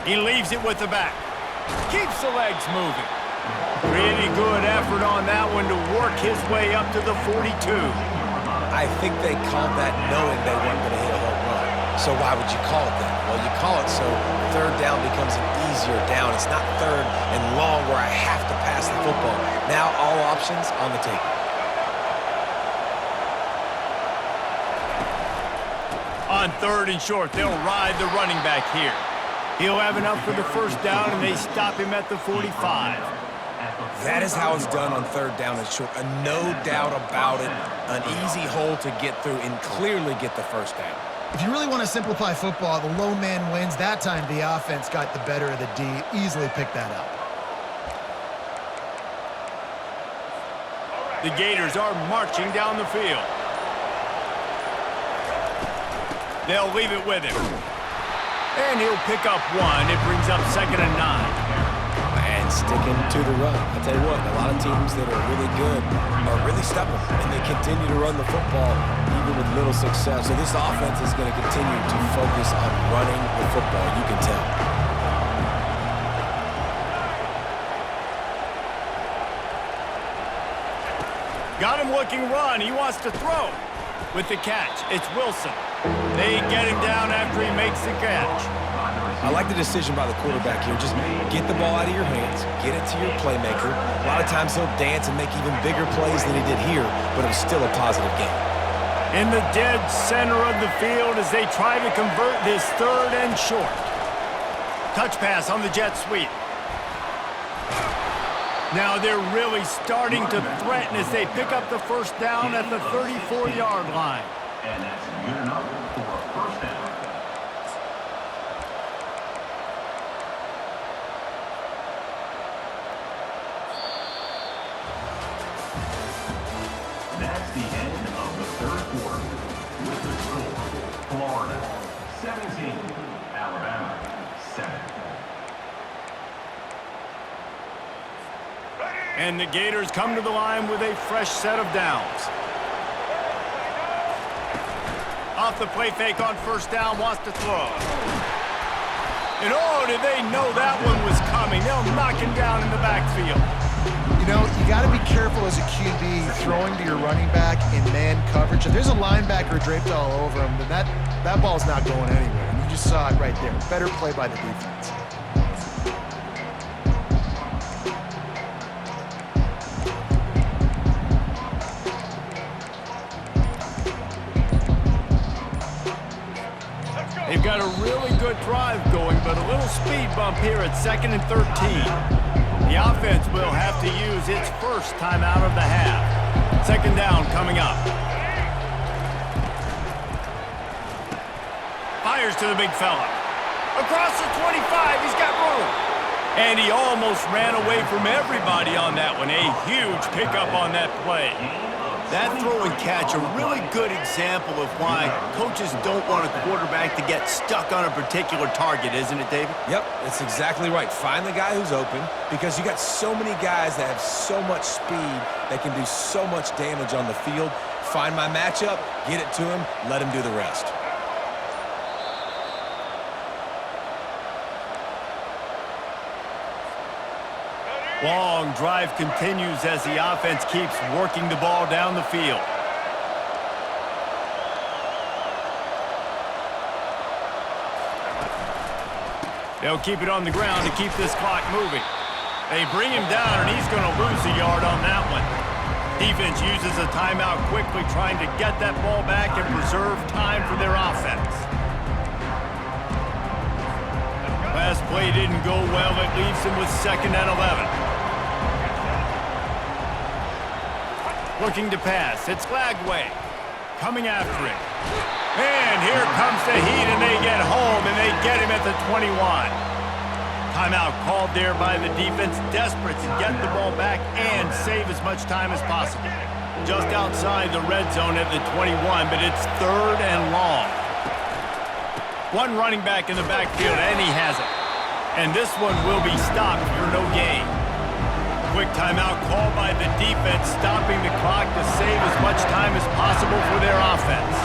He leaves it with the back. Keeps the legs moving. Pretty good effort on that one to work his way up to the 42. I think they called that knowing they weren't going to hit a home run. So why would you call it that? Well, you call it so third down becomes an easier down. It's not third and long where I have to pass the football. Now all options on the table. On third and short, they'll ride the running back here. He'll have enough for the first down, and they stop him at the 45. That is how it's done on third down and short. No doubt about it. An easy hole to get through and clearly get the first down. If you really want to simplify football, the low man wins. That time the offense got the better of the D. Easily picked that up. The Gators are marching down the field. They'll leave it with him. And he'll pick up one. It brings up 2nd and 9. And sticking to the run. I tell you what, a lot of teams that are really good are really stubborn, and they continue to run the football even with little success. So this offense is going to continue to focus on running the football. You can tell. Got him looking run. He wants to throw. With the catch, it's Wilson. They get him down after he makes the catch. I like the decision by the quarterback here. Just get the ball out of your hands, get it to your playmaker. A lot of times he'll dance and make even bigger plays than he did here, but it was still a positive game. In the dead center of the field as they try to convert this third and short. Touch pass on the jet sweep. Now they're really starting to threaten as they pick up the first down at the 34-yard line. And that's good enough for a first down. That's the end of the third quarter. With the score, Florida 17, Alabama 7. And the Gators come to the line with a fresh set of downs. Off the play fake on first down, wants to throw. And oh, did they know that one was coming? They'll knock him down in the backfield. You know, you got to be careful as a QB throwing to your running back in man coverage. If there's a linebacker draped all over him, then that ball's not going anywhere. And you just saw it right there. Better play by the defense. They've got a really good drive going, but a little speed bump here at 2nd and 13. The offense will have to use its first timeout of the half. 2nd down coming up. Fires to the big fella. Across the 25, he's got room. And he almost ran away from everybody on that one. A huge pickup on that play. That throw and catch, a really good example of why coaches don't want a quarterback to get stuck on a particular target, isn't it, David? Yep, that's exactly right. Find the guy who's open because you got so many guys that have so much speed that can do so much damage on the field. Find my matchup, get it to him, let him do the rest. Long drive continues as the offense keeps working the ball down the field. They'll keep it on the ground to keep this clock moving. They bring him down, and he's going to lose a yard on that one. Defense uses a timeout quickly, trying to get that ball back and preserve time for their offense. Last play didn't go well. It leaves him with 2nd and 11. Looking to pass. It's Lagway coming after it. And here comes the heat, and they get home, and they get him at the 21. Timeout called there by the defense, desperate to get the ball back and save as much time as possible. Just outside the red zone at the 21, but it's 3rd and long. One running back in the backfield, and he has it. And this one will be stopped for no gain. Quick timeout called by the defense, stopping the clock to save as much time as possible for their offense.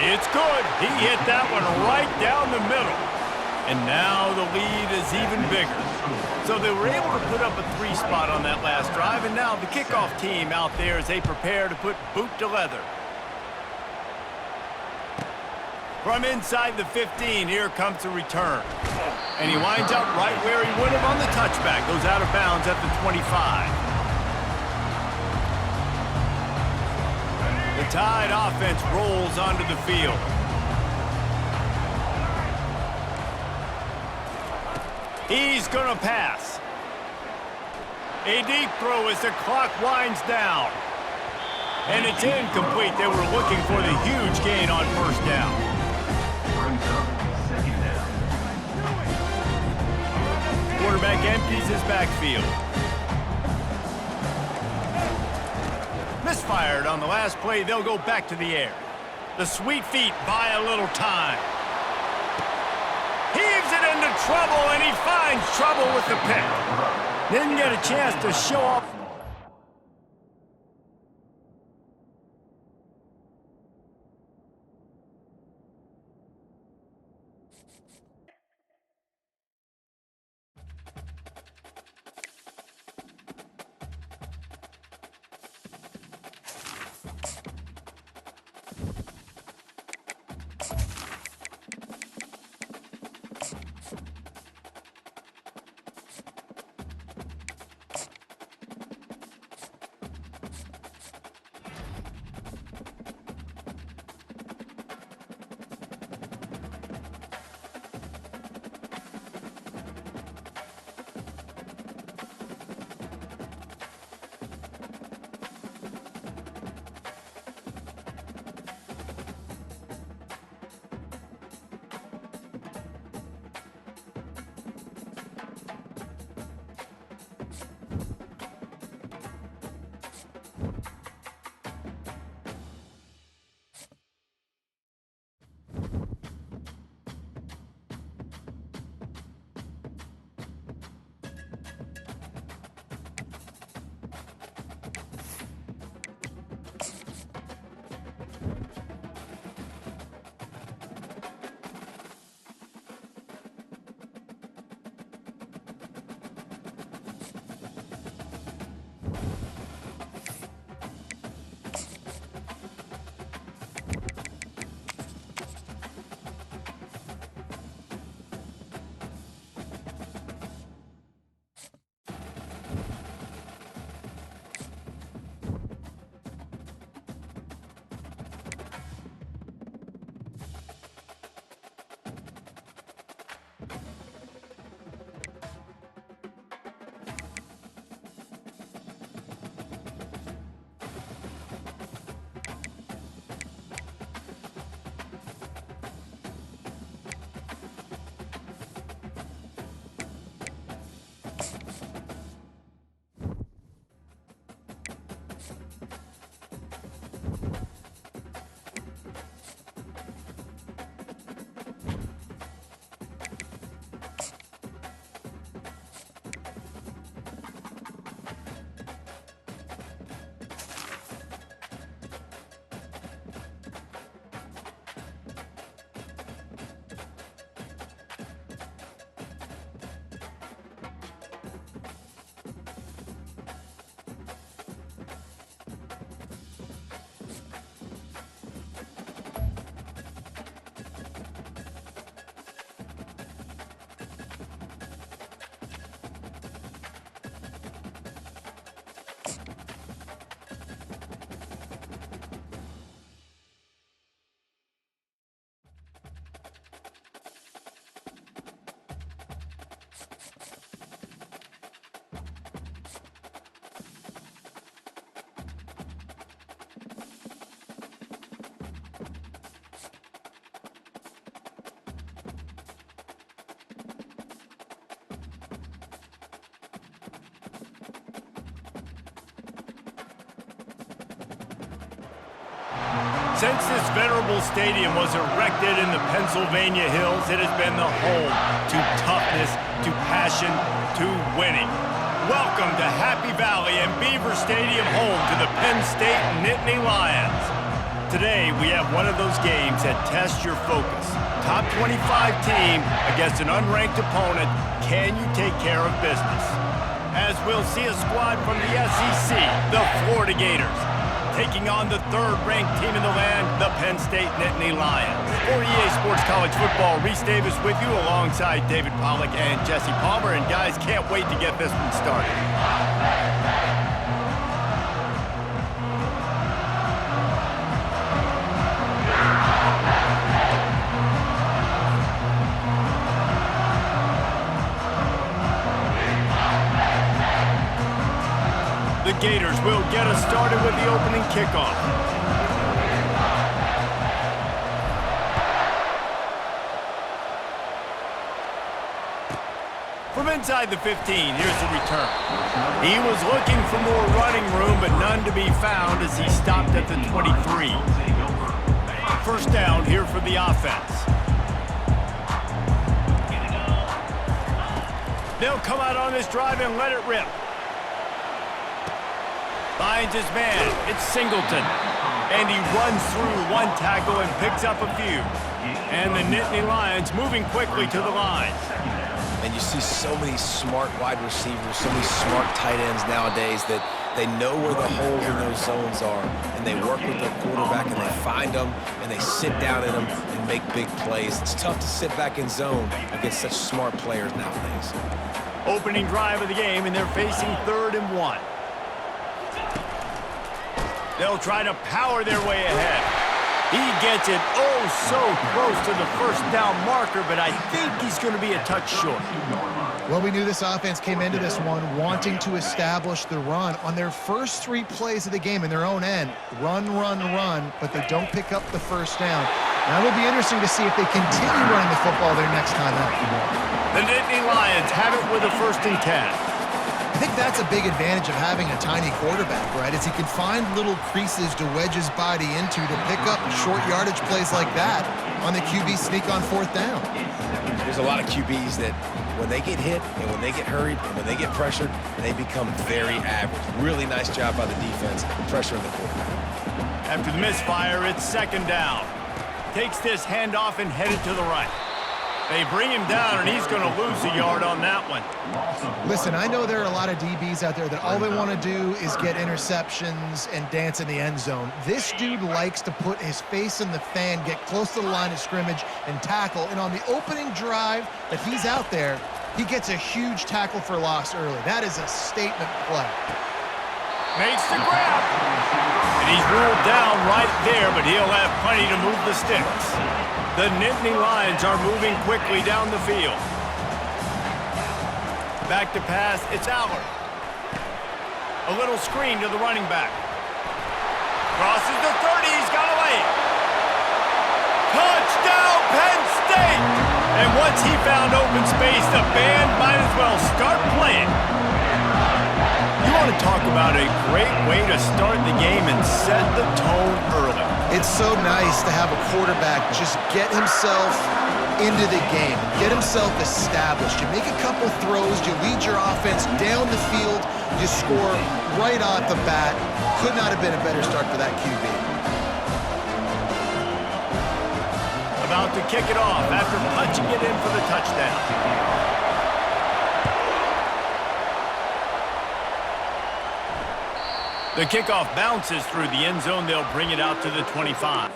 It's good. He hit that one right down the middle. And now the lead is even bigger. So they were able to put up a 3 spot on that last drive, and now the kickoff team out there as they prepare to put boot to leather. From inside the 15, here comes the return. And he winds up right where he would have on the touchback. Goes out of bounds at the 25. The Tide offense rolls onto the field. He's going to pass. A deep throw as the clock winds down. And it's incomplete. They were looking for the huge gain on first down. Brings up second down. Quarterback empties his backfield. Misfired on the last play. They'll go back to the air. The sweet feet buy a little time. Heaves it into trouble, and he finds trouble with the pick. Didn't get a chance to show off. Since this venerable stadium was erected in the Pennsylvania Hills, it has been the home to toughness, to passion, to winning. Welcome to Happy Valley and Beaver Stadium, home to the Penn State Nittany Lions. Today, we have one of those games that tests your focus. Top 25 team against an unranked opponent. Can you take care of business? As we'll see a squad from the SEC, the Florida Gators, taking on the third-ranked team in the land, the Penn State Nittany Lions. For EA Sports College Football, Reese Davis with you alongside David Pollack and Jesse Palmer. And guys, can't wait to get this one started. The Gators will get us started with the opening kickoff. From inside the 15, here's the return. He was looking for more running room, but none to be found as he stopped at the 23. First down here for the offense. They'll come out on this drive and let it rip. Finds his man, it's Singleton. And he runs through one tackle and picks up a few. And the Nittany Lions moving quickly to the line. And you see so many smart wide receivers, so many smart tight ends nowadays that they know where the holes in those zones are. And they work with their quarterback and they find them and they sit down in them and make big plays. It's tough to sit back in zone against such smart players nowadays. Opening drive of the game, and they're facing 3rd and 1. They'll try to power their way ahead. He gets it oh so close to the first down marker, but I think he's going to be a touch short. Well, we knew this offense came into this one wanting to establish the run on their first 3 plays of the game in their own end. Run, run, run, but they don't pick up the first down. Now it'll be interesting to see if they continue running the football their next time out. The Nittany Lions have it with a 1st and 10. I think that's a big advantage of having a tiny quarterback, right? Is he can find little creases to wedge his body into to pick up short yardage plays like that on the QB sneak on 4th down. There's a lot of QBs that when they get hit and when they get hurried and when they get pressured, they become very average. Really nice job by the defense pressuring the quarterback. After the misfire, it's 2nd down. Takes this handoff and headed to the right. They bring him down, and he's going to lose a yard on that one. Listen, I know there are a lot of DBs out there that all they want to do is get interceptions and dance in the end zone. This dude likes to put his face in the fan, get close to the line of scrimmage, and tackle. And on the opening drive that he's out there, he gets a huge tackle for loss early. That is a statement play. Makes the grab. And he's ruled down right there, but he'll have plenty to move the sticks. The Nittany Lions are moving quickly down the field. Back to pass, it's Allard. A little screen to the running back. Crosses the 30, he's got away. Touchdown, Penn State! And once he found open space, the band might as well start playing. You want to talk about a great way to start the game and set the tone early. It's so nice to have a quarterback just get himself into the game, get himself established. You make a couple throws, you lead your offense down the field, you score right off the bat. Could not have been a better start for that QB. About to kick it off after punching it in for the touchdown. The kickoff bounces through the end zone. They'll bring it out to the 25.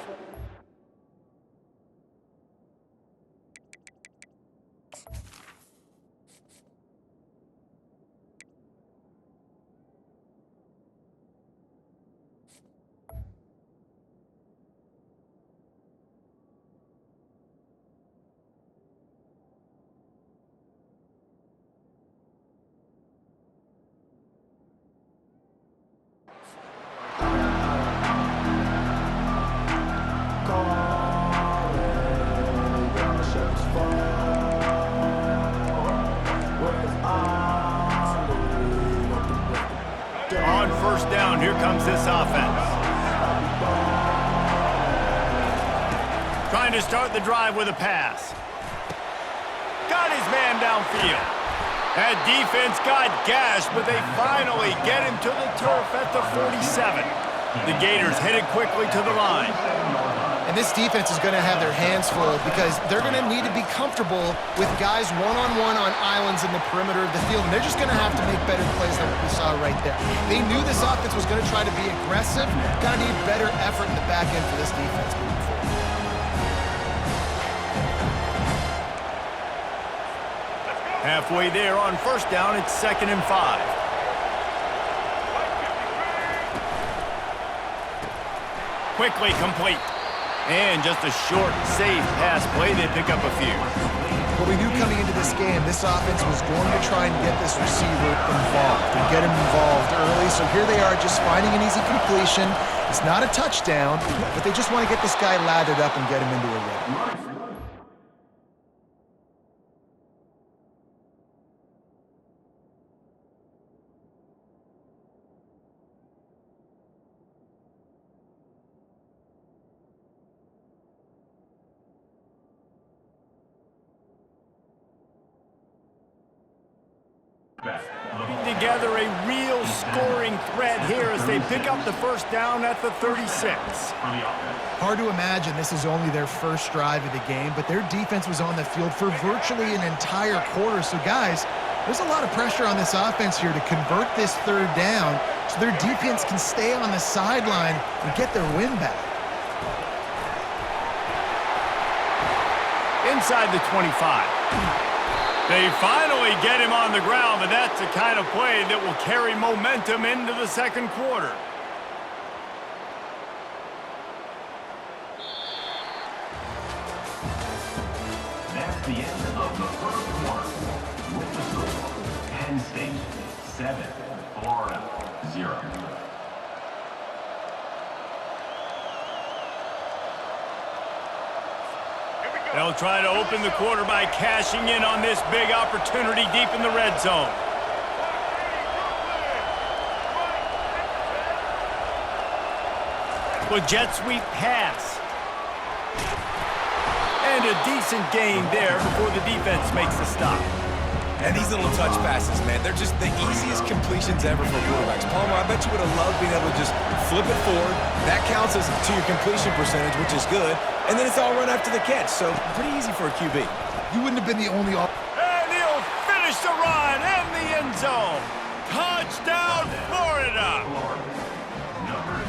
On 1st down, here comes this offense. Trying to start the drive with a pass. Got his man downfield. That defense got gashed, but they finally get him to the turf at the 47. The Gators headed quickly to the line. And this defense is going to have their hands full because they're going to need to be comfortable with guys one-on-one on islands in the perimeter of the field. And they're just going to have to make better plays than what we saw right there. They knew this offense was going to try to be aggressive. Going to need better effort in the back end for this defense moving forward. Halfway there on first down, it's 2nd and 5. Quickly complete. And just a short, safe pass play. They pick up a few. Well, we knew coming into this game, this offense was going to try and get this receiver involved and get him involved early. So here they are just finding an easy completion. It's not a touchdown, but they just want to get this guy lathered up and get him into a rhythm. Together a real scoring threat here as they pick up the first down at the 36. Hard to imagine this is only their first drive of the game, but their defense was on the field for virtually an entire quarter. So guys, there's a lot of pressure on this offense here to convert this third down so their defense can stay on the sideline and get their win back. Inside the 25. They finally get him on the ground, but that's the kind of play that will carry momentum into the second quarter. That's the end of the first quarter. With the score, Penn State 7, Florida 0. They'll try to open the quarter by cashing in on this big opportunity deep in the red zone. With jet sweep pass. And a decent gain there before the defense makes the stop. And these little touch passes, man, they're just the easiest completions ever for quarterbacks. Palmer, I bet you would have loved being able to just flip it forward. That counts as to your completion percentage, which is good. And then it's all run after the catch, so pretty easy for a QB. You wouldn't have been the only... And he'll finish the run in the end zone. Touchdown, Florida!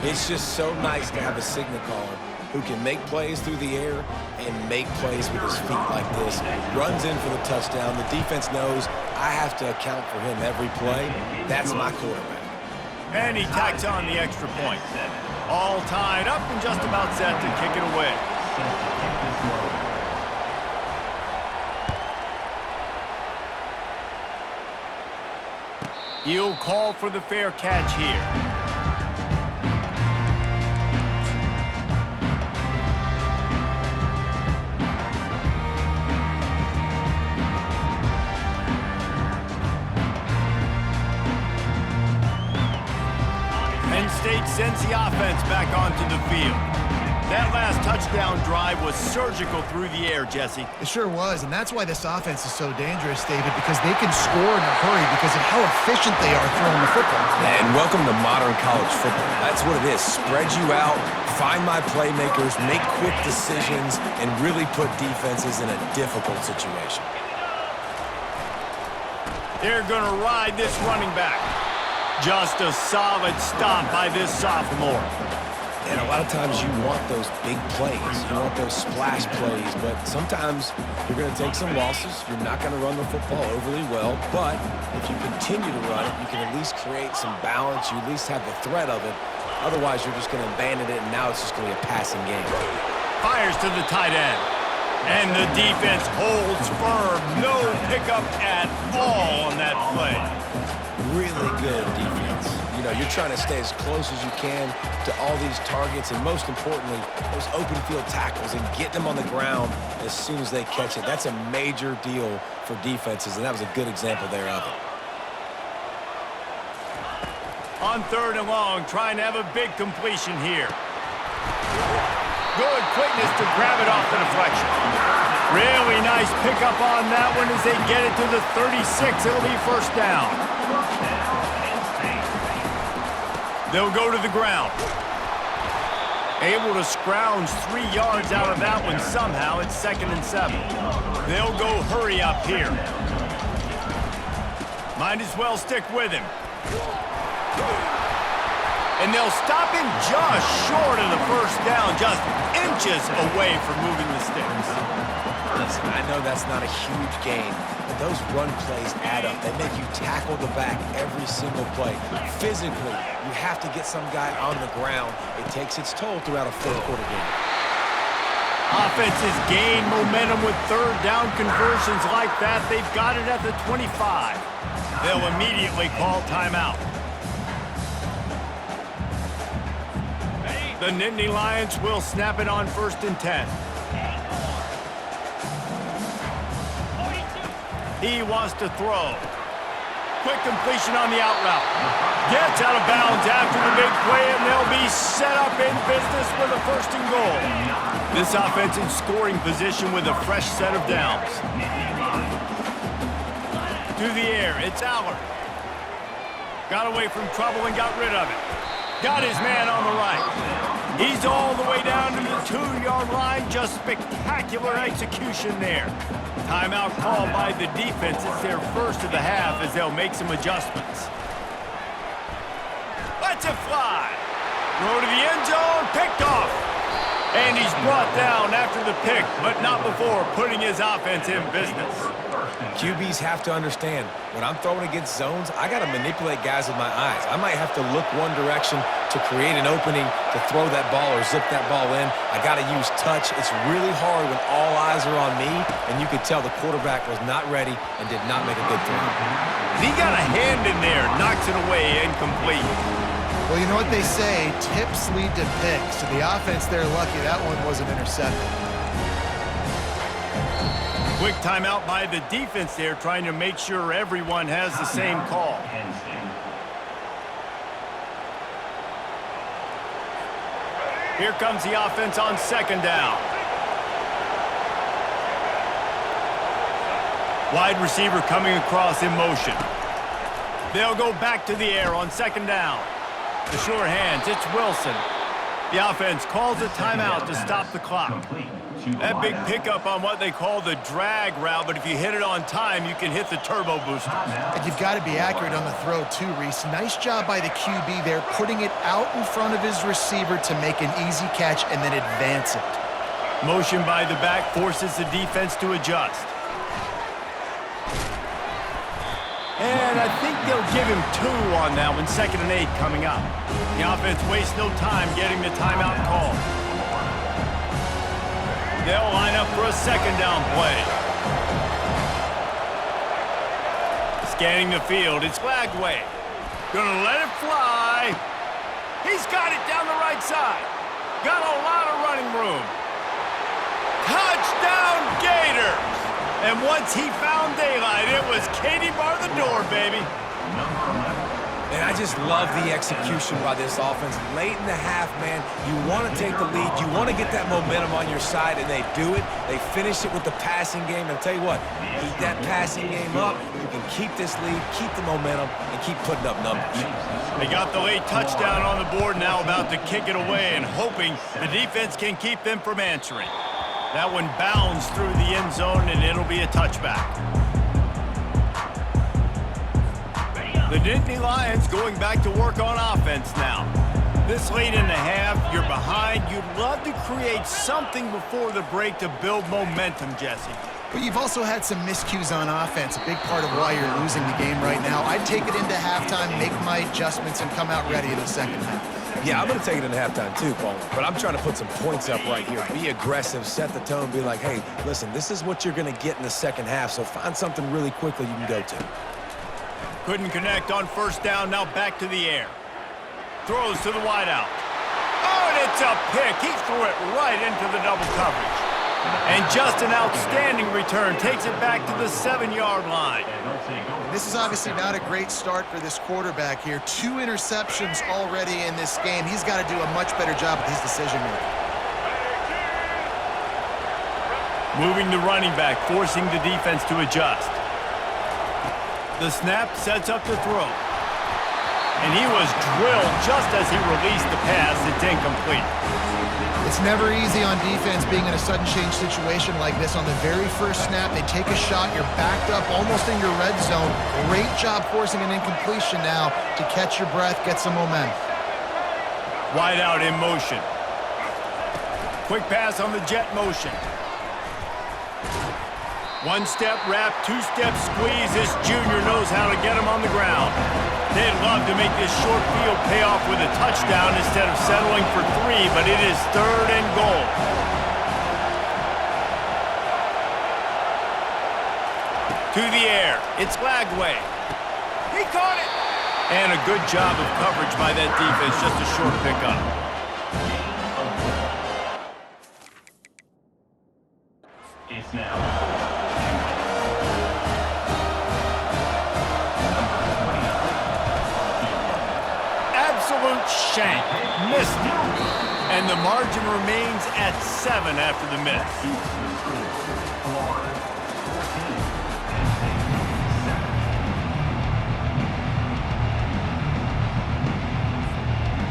It's just so nice to have a signal caller who can make plays through the air and make plays with his feet like this. Runs in for the touchdown. The defense knows I have to account for him every play. That's my quarterback. And he tacks on the extra point. All tied up and just about set to kick it away. He'll call for the fair catch here. State sends the offense back onto the field. That last touchdown drive was surgical through the air, Jesse. It sure was, and that's why this offense is so dangerous, David, because they can score in a hurry because of how efficient they are throwing the football. And welcome to modern college football. That's what it is. Spread you out, find my playmakers, make quick decisions, and really put defenses in a difficult situation. They're going to ride this running back. Just a solid stop by this sophomore. And a lot of times you want those big plays. You want those splash plays. But sometimes you're going to take some losses. You're not going to run the football overly well. But if you continue to run it, you can at least create some balance. You at least have the threat of it. Otherwise, you're just going to abandon it, and now it's just going to be a passing game. Fires to the tight end. And the defense holds firm. No pickup at all on that play. Really good defense. You know, you're trying to stay as close as you can to all these targets, and most importantly, those open field tackles and getting them on the ground as soon as they catch it. That's a major deal for defenses, and that was a good example there of it. On 3rd and long, trying to have a big completion here. Good quickness to grab it off the deflection. Really nice pickup on that one as they get it to the 36. It'll be first down. They'll go to the ground. Able to scrounge 3 yards out of that one somehow. It's 2nd and 7. They'll go hurry up here. Might as well stick with him. And they'll stop him just short of the first down, just inches away from moving the sticks. Listen, I know that's not a huge gain, but those run plays add up. They make you tackle the back every single play. Physically, you have to get some guy on the ground. It takes its toll throughout a fourth-quarter game. Offenses gain momentum with third down conversions like that. They've got it at the 25. They'll immediately call timeout. The Nittany Lions will snap it on 1st and 10. He wants to throw. Quick completion on the out route. Gets out of bounds after the big play, and they'll be set up in business with a 1st and goal. This offense in scoring position with a fresh set of downs. Through the air, it's Allard. Got away from trouble and got rid of it. Got his man on the right. He's all the way down to the 2-yard line. Just spectacular execution there. Timeout called by the defense. It's their first of the half as they'll make some adjustments. Lets it fly. Throw to the end zone. Picked off. And he's brought down after the pick, but not before putting his offense in business. QBs have to understand, when I'm throwing against zones, I got to manipulate guys with my eyes. I might have to look one direction to create an opening to throw that ball or zip that ball in. I got to use touch. It's really hard when all eyes are on me, and you could tell the quarterback was not ready and did not make a good throw. He got a hand in there, knocks it away, incomplete. Well, you know what they say, tips lead to picks. So the offense, they're lucky that one wasn't intercepted. Quick timeout by the defense there, trying to make sure everyone has the same call. Here comes the offense on 2nd down. Wide receiver coming across in motion. They'll go back to the air on 2nd down. The sure hands, it's Wilson. The offense calls a timeout to stop the clock. That big pickup on what they call the drag route, but if you hit it on time, you can hit the turbo booster. And you've got to be accurate on the throw too, Reese. Nice job by the QB there, putting it out in front of his receiver to make an easy catch and then advance it. Motion by the back forces the defense to adjust. And I think they'll give him 2 on that one, 2nd and 8 coming up. The offense wastes no time getting the timeout call. They'll line up for a 2nd down play. Scanning the field, it's Lagway. Gonna let it fly. He's got it down the right side. Got a lot of running room. Touchdown Gators! And once he found daylight, it was Katie bar the door, baby. And I just love the execution by this offense. Late in the half, man, you want to take the lead. You want to get that momentum on your side, and they do it. They finish it with the passing game. And I'll tell you what, keep that passing game up. You can keep this lead, keep the momentum, and keep putting up numbers. They got the late touchdown on the board, now about to kick it away and hoping the defense can keep them from answering. That one bounds through the end zone, and it'll be a touchback. The Nittany Lions going back to work on offense now. This late in the half, you're behind. You'd love to create something before the break to build momentum, Jesse. But you've also had some miscues on offense, a big part of why you're losing the game right now. I'd take it into halftime, make my adjustments, and come out ready in the second half. Yeah, I'm going to take it into halftime too, Paul. But I'm trying to put some points up right here. Be aggressive, set the tone, be like, hey, listen, this is what you're going to get in the second half, so find something really quickly you can go to. Couldn't connect on 1st down, now back to the air. Throws to the wideout. Oh, and it's a pick. He threw it right into the double coverage. And just an outstanding return. Takes it back to the 7-yard line. This is obviously not a great start for this quarterback here. 2 interceptions already in this game. He's got to do a much better job with his decision-making. Moving the running back, forcing the defense to adjust. The snap sets up the throw. And he was drilled just as he released the pass. It's incomplete. It's never easy on defense being in a sudden change situation like this. On the very first snap, they take a shot. You're backed up almost in your red zone. Great job forcing an incompletion now to catch your breath, get some momentum. Wide out in motion. Quick pass on the jet motion. One-step wrap, two-step squeeze. This junior knows how to get him on the ground. They'd love to make this short field pay off with a touchdown instead of settling for 3, but it is 3rd and goal. To the air. It's Lagway. He caught it! And a good job of coverage by that defense. Just a short pickup. It's now. Absolute shank. Missed it. And the margin remains at 7 after the miss.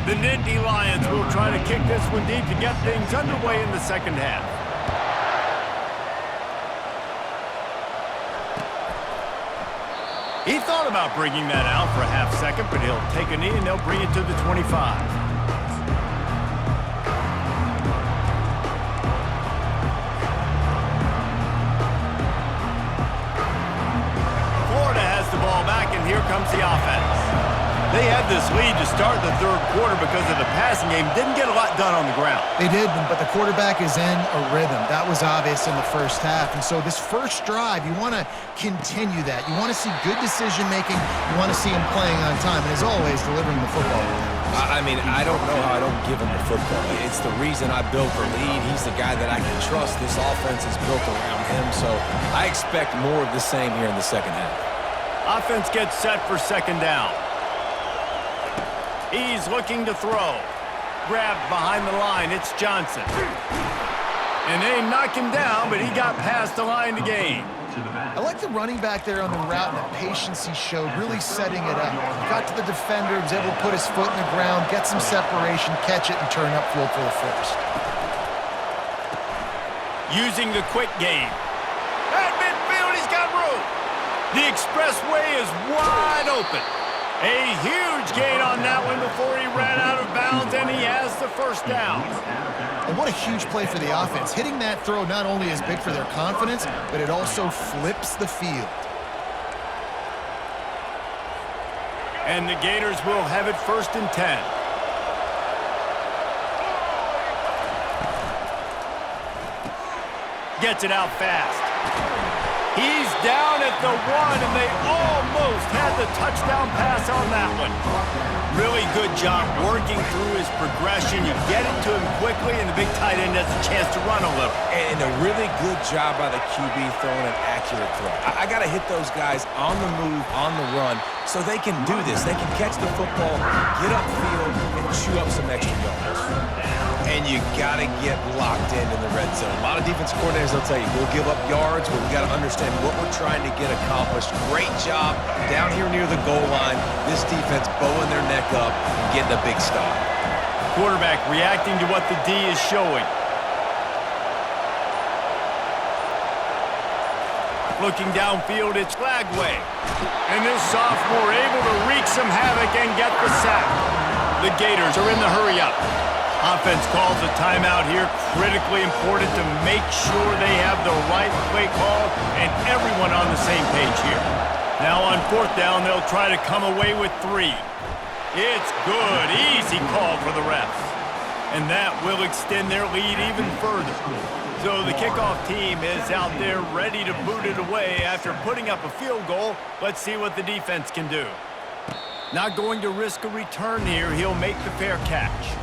The Nittany Lions will try to kick this one deep to get things underway in the second half. He thought about bringing that out for a half second, but he'll take a knee and they'll bring it to the 25. Florida has the ball back, and here comes the offense. They had this lead to start the third quarter because of the passing game. Didn't get a lot done on the ground. They did, but the quarterback is in a rhythm. That was obvious in the first half. And so this first drive, you want to continue that. You want to see good decision-making. You want to see him playing on time. And as always, delivering the football. I mean, I don't know how I don't give him the football. It's the reason I built the lead. He's the guy that I can trust. This offense is built around him. So I expect more of the same here in the second half. Offense gets set for second down. He's looking to throw. Grabbed behind the line. It's Johnson. And they knock him down, but he got past the line to gain. I like the running back there on the route and the patience he showed, really setting it up. He got to the defender, was able to put his foot in the ground, get some separation, catch it, and turn upfield for the first. Using the quick game. At midfield, he's got room. The expressway is wide open. A huge gain on that one before he ran out of bounds, and he has the first down. And what a huge play for the offense. Hitting that throw not only is big for their confidence, but it also flips the field. And the Gators will have it 1st and 10. Gets it out fast. He's down at the 1, and they almost had the touchdown pass on that one. Really good job working through his progression. You get it to him quickly, and the big tight end has a chance to run a little. And a really good job by the QB throwing an accurate throw. I got to hit those guys on the move, on the run, so they can do this. They can catch the football, get upfield, and chew up some extra yards. And you got to get locked in the red zone. A lot of defense coordinators will tell you, we'll give up yards, but we got to understand what we're trying to get accomplished. Great job down here near the goal line. This defense bowing their neck up and getting a big stop. Quarterback reacting to what the D is showing. Looking downfield, it's Lagway. And this sophomore able to wreak some havoc and get the sack. The Gators are in the hurry-up. Offense calls a timeout here. Critically important to make sure they have the right play call and everyone on the same page here. Now on 4th down, they'll try to come away with 3. It's good. Easy call for the refs. And that will extend their lead even further. So the kickoff team is out there ready to boot it away after putting up a field goal. Let's see what the defense can do. Not going to risk a return here. He'll make the fair catch.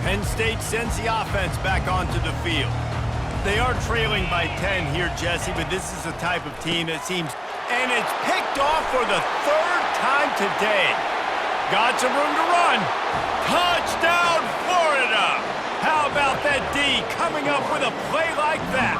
Penn State sends the offense back onto the field. They are trailing by 10 here, Jesse, but this is the type of team that seems... And it's picked off for the 3rd time today. Got some room to run. Touchdown, Florida! How about that D coming up with a play like that?